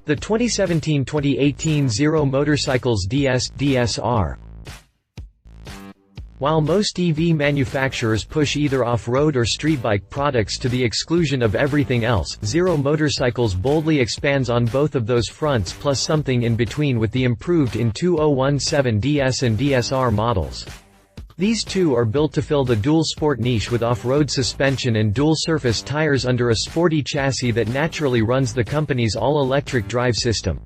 The 2017-2018 Zero Motorcycles DS/DSR. While most EV manufacturers push either off-road or street bike products to the exclusion of everything else, Zero Motorcycles boldly expands on both of those fronts plus something in between with the improved in 2017 DS and DSR models. These two are built to fill the dual sport niche with off-road suspension and dual-surface tires under a sporty chassis that naturally runs the company's all-electric drive system.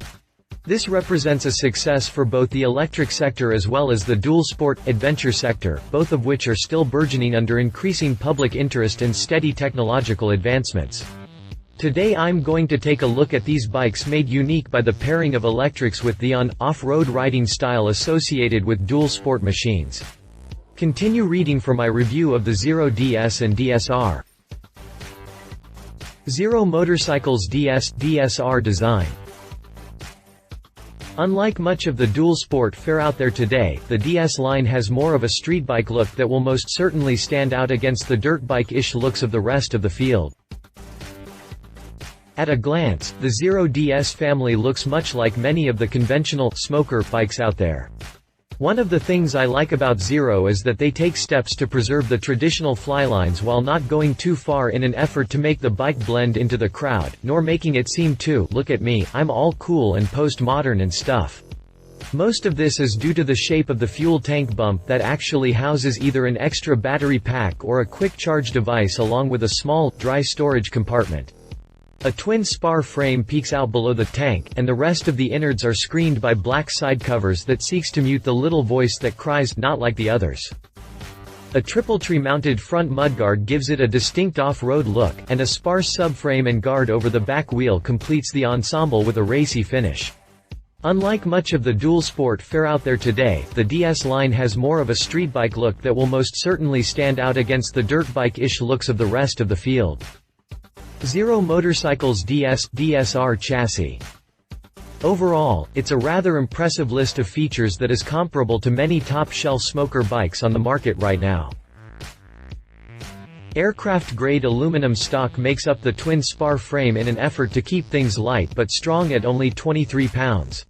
This represents a success for both the electric sector as well as the dual-sport, adventure sector, both of which are still burgeoning under increasing public interest and steady technological advancements. Today I'm going to take a look at these bikes made unique by the pairing of electrics with the off-road riding style associated with dual-sport machines. Continue reading for my review of the Zero DS and DSR. Zero Motorcycles DS/DSR design. Unlike much of the dual-sport fare out there today, the DS line has more of a street bike look that will most certainly stand out against the dirt bike-ish looks of the rest of the field. At a glance, the Zero DS family looks much like many of the conventional smoker bikes out there. One of the things I like about Zero is that they take steps to preserve the traditional flylines while not going too far in an effort to make the bike blend into the crowd, nor making it seem too, look at me, I'm all cool and post-modern and stuff. Most of this is due to the shape of the fuel tank bump that actually houses either an extra battery pack or a quick charge device along with a small, dry storage compartment. A twin spar frame peeks out below the tank, and the rest of the innards are screened by black side covers that seeks to mute the little voice that cries, not like the others. A triple tree-mounted front mudguard gives it a distinct off-road look, and a sparse subframe and guard over the back wheel completes the ensemble with a racy finish. Unlike much of the dual-sport fare out there today, the DS line has more of a street bike look that will most certainly stand out against the dirt bike-ish looks of the rest of the field. Zero Motorcycles DS/DSR chassis. Overall, it's a rather impressive list of features that is comparable to many top-shelf smoker bikes on the market right now. Aircraft-grade aluminum stock makes up the twin spar frame in an effort to keep things light but strong at only 23 pounds.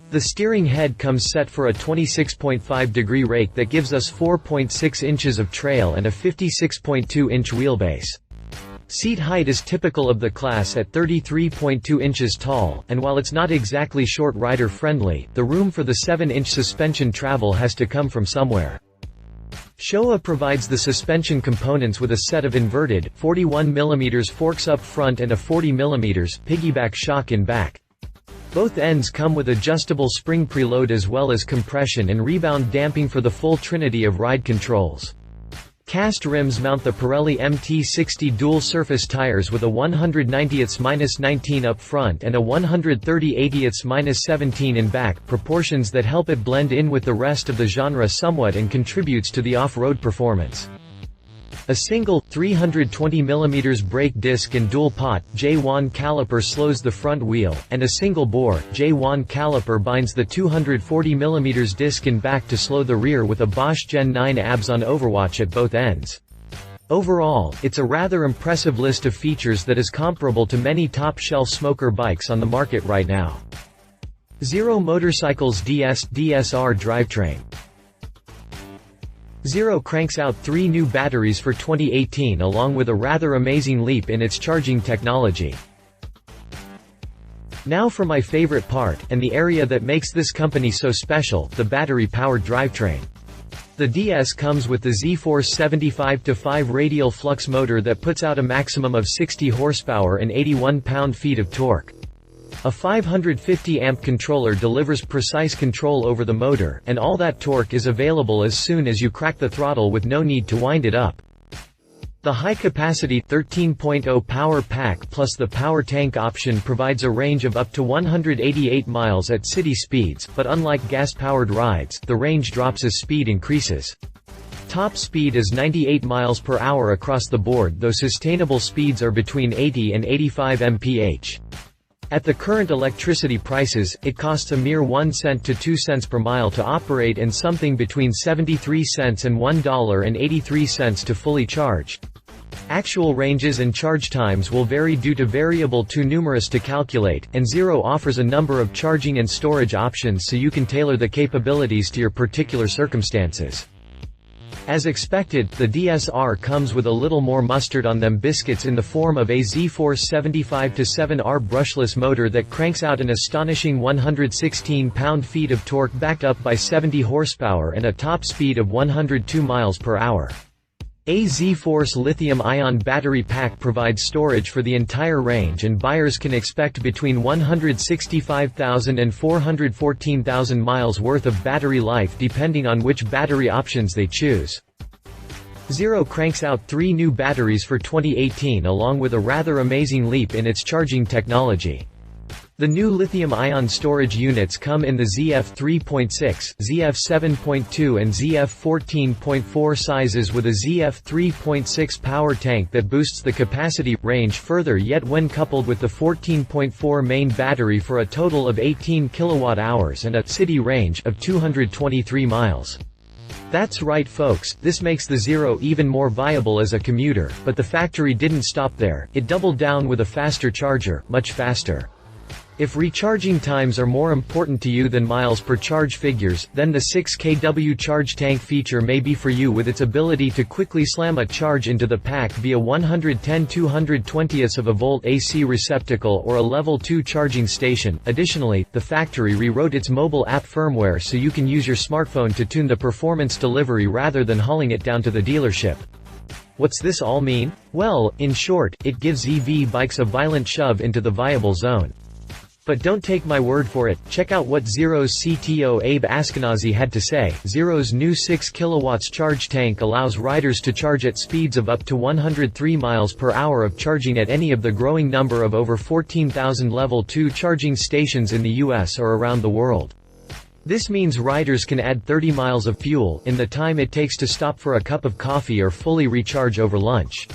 The steering head comes set for a 26.5-degree rake that gives us 4.6 inches of trail and a 56.2-inch wheelbase. Seat height is typical of the class at 33.2 inches tall, and while it's not exactly short rider friendly, the room for the 7-inch suspension travel has to come from somewhere. Showa provides the suspension components with a set of inverted, 41mm forks up front and a 40mm piggyback shock in back. Both ends come with adjustable spring preload as well as compression and rebound damping for the full trinity of ride controls. Cast rims mount the Pirelli MT60 dual-surface tires with a 190/-19 up front and a 130/-17 in back, proportions that help it blend in with the rest of the genre somewhat and contributes to the off-road performance. A single, 320mm brake disc and dual-pot, J1 caliper slows the front wheel, and a single-bore, J1 caliper binds the 240mm disc in back to slow the rear with a Bosch Gen 9 ABS on overwatch at both ends. Overall, it's a rather impressive list of features that is comparable to many top-shelf smoker bikes on the market right now. Zero Motorcycles DS/DSR drivetrain. Zero cranks out 3 new batteries for 2018 along with a rather amazing leap in its charging technology. Now for my favorite part, and the area that makes this company so special, the battery-powered drivetrain. The DS comes with the Z-Force 75-5 radial flux motor that puts out a maximum of 60 horsepower and 81 pound-feet of torque. A 550-amp controller delivers precise control over the motor, and all that torque is available as soon as you crack the throttle with no need to wind it up. The high-capacity 13.0 power pack plus the power tank option provides a range of up to 188 miles at city speeds, but unlike gas-powered rides, the range drops as speed increases. Top speed is 98 miles per hour across the board, though sustainable speeds are between 80 and 85 mph. At the current electricity prices, it costs a mere 1 cent to 2 cents per mile to operate and something between 73 cents and $1.83 to fully charge. Actual ranges and charge times will vary due to variable too numerous to calculate, and Zero offers a number of charging and storage options so you can tailor the capabilities to your particular circumstances. As expected, the DSR comes with a little more mustard on them biscuits in the form of a Z-Force 75-7R brushless motor that cranks out an astonishing 116 pound-feet of torque backed up by 70 horsepower and a top speed of 102 miles per hour. A Z-Force lithium-ion battery pack provides storage for the entire range, and buyers can expect between 165,000 and 414,000 miles worth of battery life depending on which battery options they choose. Zero cranks out 3 new batteries for 2018 along with a rather amazing leap in its charging technology. The new lithium-ion storage units come in the ZF 3.6, ZF 7.2 and ZF 14.4 sizes with a ZF 3.6 power tank that boosts the capacity range further yet when coupled with the 14.4 main battery for a total of 18 kilowatt-hours and a city range of 223 miles. That's right folks, this makes the Zero even more viable as a commuter, but the factory didn't stop there, it doubled down with a faster charger, much faster. If recharging times are more important to you than miles per charge figures, then the 6 kW charge tank feature may be for you with its ability to quickly slam a charge into the pack via 110/220ths of a volt AC receptacle or a level 2 charging station. Additionally, the factory rewrote its mobile app firmware so you can use your smartphone to tune the performance delivery rather than hauling it down to the dealership. What's this all mean? Well, in short, it gives EV bikes a violent shove into the viable zone. But don't take my word for it, check out what Zero's CTO Abe Ashkenazi had to say. Zero's new 6 kW charge tank allows riders to charge at speeds of up to 103 miles per hour of charging at any of the growing number of over 14,000 level 2 charging stations in the US or around the world. This means riders can add 30 miles of fuel in the time it takes to stop for a cup of coffee or fully recharge over lunch.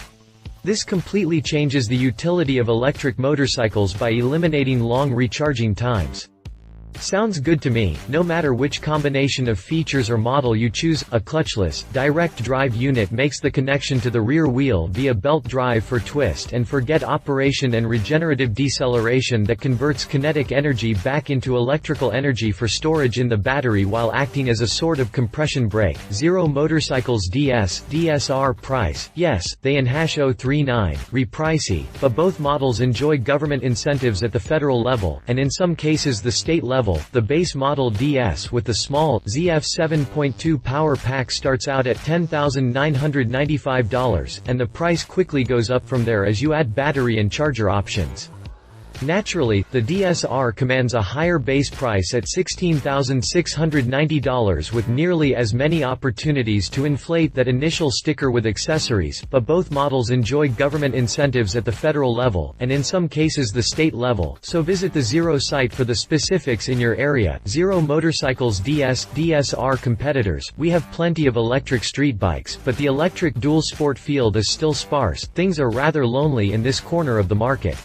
This completely changes the utility of electric motorcycles by eliminating long recharging times. Sounds good to me. No matter which combination of features or model you choose, a clutchless, direct drive unit makes the connection to the rear wheel via belt drive for twist and forget operation and regenerative deceleration that converts kinetic energy back into electrical energy for storage in the battery while acting as a sort of compression brake. Zero motorcycles DSR price. Yes, they in #039, repricey, but both models enjoy government incentives at the federal level, and in some cases the state level. The base model DS with the small, ZF 7.2 power pack starts out at $10,995, and the price quickly goes up from there as you add battery and charger options. Naturally, the DSR commands a higher base price at $16,690 with nearly as many opportunities to inflate that initial sticker with accessories, but both models enjoy government incentives at the federal level, and in some cases the state level, so visit the Zero site for the specifics in your area. Zero Motorcycles DSR competitors. We have plenty of electric street bikes, but the electric dual sport field is still sparse. Things are rather lonely in this corner of the market.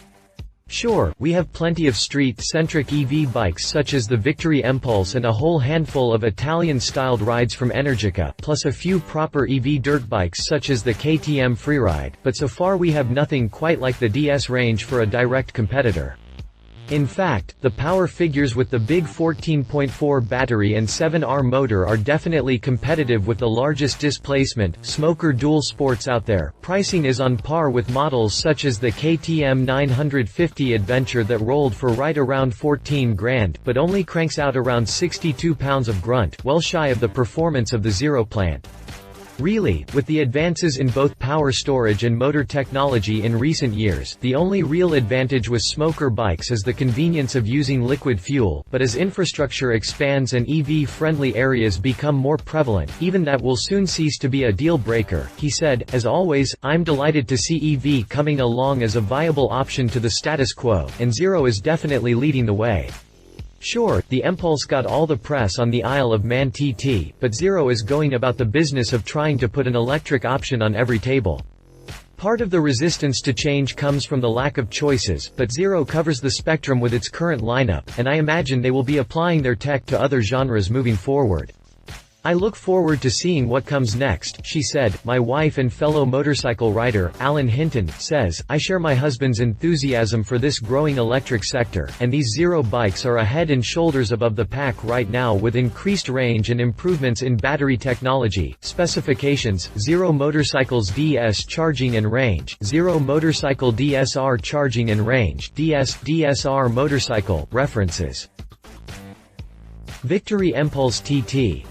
Sure, we have plenty of street-centric EV bikes such as the Victory Impulse and a whole handful of Italian-styled rides from Energica, plus a few proper EV dirt bikes such as the KTM Freeride, but so far we have nothing quite like the DS range for a direct competitor. In fact, the power figures with the big 14.4 battery and 7R motor are definitely competitive with the largest displacement, smoker dual sports out there. Pricing is on par with models such as the KTM 950 Adventure that rolled for right around 14 grand, but only cranks out around 62 pounds of grunt, well shy of the performance of the Zero plant. Really, with the advances in both power storage and motor technology in recent years, the only real advantage with smoker bikes is the convenience of using liquid fuel, but as infrastructure expands and EV-friendly areas become more prevalent, even that will soon cease to be a deal-breaker, he said. As always, I'm delighted to see EV coming along as a viable option to the status quo, and Zero is definitely leading the way. Sure, the Impulse got all the press on the Isle of Man TT, but Zero is going about the business of trying to put an electric option on every table. Part of the resistance to change comes from the lack of choices, but Zero covers the spectrum with its current lineup, and I imagine they will be applying their tech to other genres moving forward. "I look forward to seeing what comes next," she said. My wife and fellow motorcycle rider, Alan Hinton, says, "I share my husband's enthusiasm for this growing electric sector, and these Zero bikes are a head and shoulders above the pack right now with increased range and improvements in battery technology." Specifications: Zero motorcycles DS charging and range, Zero motorcycle DSR charging and range, DSR motorcycle. References: Victory Impulse TT.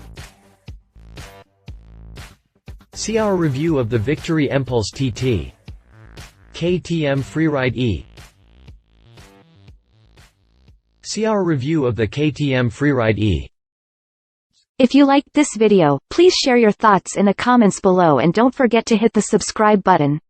See our review of the Victory Impulse TT. KTM Freeride E. See our review of the KTM Freeride E. If you liked this video, please share your thoughts in the comments below and don't forget to hit the subscribe button.